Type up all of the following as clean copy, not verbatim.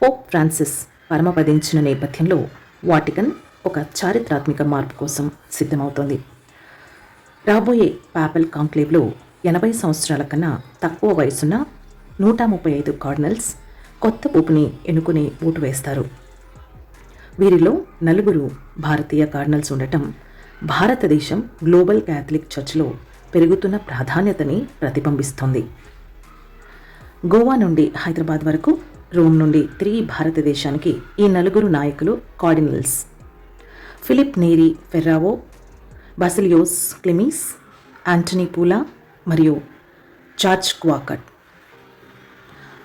Pope Francis పరమపదించిన నేపథ్యంలో Vatican ఒక చారిత్రాత్మక మార్పు కోసం సిద్ధమవుతోంది. రాబోయే పాపల్ కాంక్లేవ్లో 80 సంవత్సరాల కన్నా తక్కువ వయసున్న 135 కార్డినల్స్ కొత్త పోపుని ఎన్నుకుని ఓటు వేస్తారు. వీరిలో 4 భారతీయ కార్డినల్స్ ఉండటం భారతదేశం గ్లోబల్ క్యాథలిక్ చర్చ్లో పెరుగుతున్న ప్రాధాన్యతని ప్రతిబింబిస్తోంది. గోవా నుండి హైదరాబాద్ వరకు, రోమ్ నుండి తిరిగి భారతదేశానికి ఈ 4 నాయకులు కార్డినల్స్: ఫిలిప్ నేరి ఫెర్రావో, బాసిలియోస్ క్లెమీస్, యాంటనీ పూలా మరియు జార్జ్ క్వాకట్.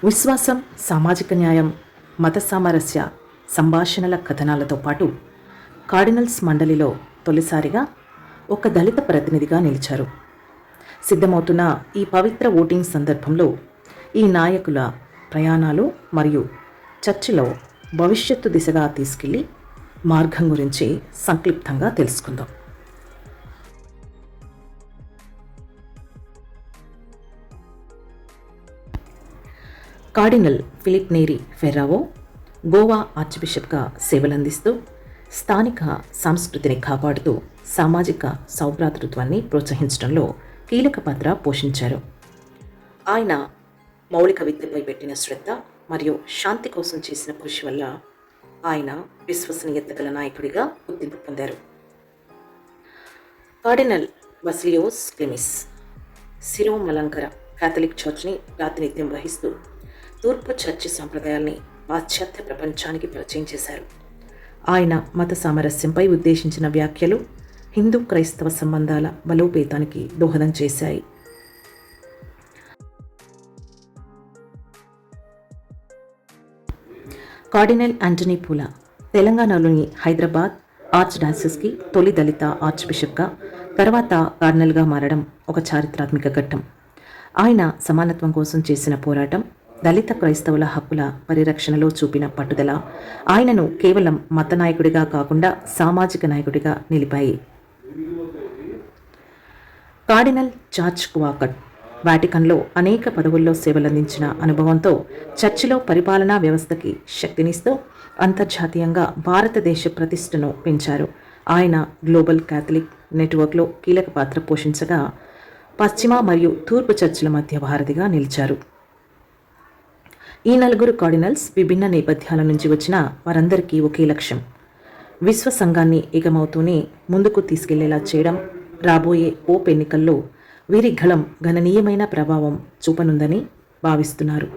విశ్వాసం, సామాజిక న్యాయం, మత సామరస్య సంభాషణల కథనాలతో పాటు కార్డినల్స్ మండలిలో తొలిసారిగా ఒక దళిత ప్రతినిధిగా నిలిచారు. సిద్ధమవుతున్న ఈ పవిత్ర ఓటింగ్ సందర్భంలో ఈ నాయకుల ప్రయాణాలు మరియు చర్చిలో భవిష్యత్తు దిశగా తీసుకెళ్లి మార్గం గురించి సంక్లిప్తంగా తెలుసుకుందాం. కార్డినల్ ఫిలిప్ నేరి ఫెర్రావో గోవా ఆర్చ్ బిషప్గా సేవలందిస్తూ స్థానిక సంస్కృతిని కాపాడుతూ సామాజిక సౌభ్రాతృత్వాన్ని ప్రోత్సహించడంలో కీలక పాత్ర పోషించారు. ఆయన మౌలిక విద్యపై పెట్టిన శ్రద్ధ మరియు శాంతి కోసం చేసిన కృషి వల్ల ఆయన విశ్వసనీయత గల నాయకుడిగా గుర్తింపు పొందారు. కార్డినల్ బాసిలియోస్ క్లెమీస్ శిరోమలంకర కాథలిక్ చర్చ్ని ప్రాతినిధ్యం వహిస్తూ తూర్పు చర్చి సాంప్రదాయాల్ని పాశ్చాత్య ప్రపంచానికి పరిచయం చేశారు. ఆయన మత సామరస్యంపై ఉద్దేశించిన వ్యాఖ్యలు హిందూ క్రైస్తవ సంబంధాల బలోపేతానికి దోహదం చేశాయి. కార్డినల్ యాంటనీ పూలా తెలంగాణలోని హైదరాబాద్ ఆర్చ్ డయాసిస్కి తొలి దళిత ఆర్చ్ బిషప్గా, తర్వాత కార్డినల్గా మారడం ఒక చారిత్రాత్మక ఘట్టం. ఆయన సమానత్వం కోసం చేసిన పోరాటం, దళిత క్రైస్తవుల హక్కుల పరిరక్షణలో చూపిన పట్టుదల ఆయనను కేవలం మత నాయకుడిగా కాకుండా సామాజిక నాయకుడిగా నిలిపాయి. కార్డినల్ జార్జ్ క్వాకట్ వాటికన్లో అనేక పదవుల్లో సేవలందించిన అనుభవంతో చర్చిలో పరిపాలనా వ్యవస్థకి శక్తినిస్తూ అంతర్జాతీయంగా భారతదేశ ప్రతిష్టను పెంచారు. ఆయన గ్లోబల్ క్యాథలిక్ నెట్వర్క్లో కీలక పాత్ర పోషించగా పశ్చిమ మరియు తూర్పు చర్చిల మధ్య వారధిగా నిలిచారు. ఈ 4 కార్డినల్స్ విభిన్న నేపథ్యాల నుంచి వచ్చిన వారందరికీ ఒకే లక్ష్యం: విశ్వ సంఘాన్ని ఏకమవుతూనే ముందుకు తీసుకెళ్లేలా చేయడం. రాబోయే పోప్ ఎన్నికల్లో వీరి గళం గణనీయమైన ప్రభావం చూపనుందని భావిస్తున్నారు.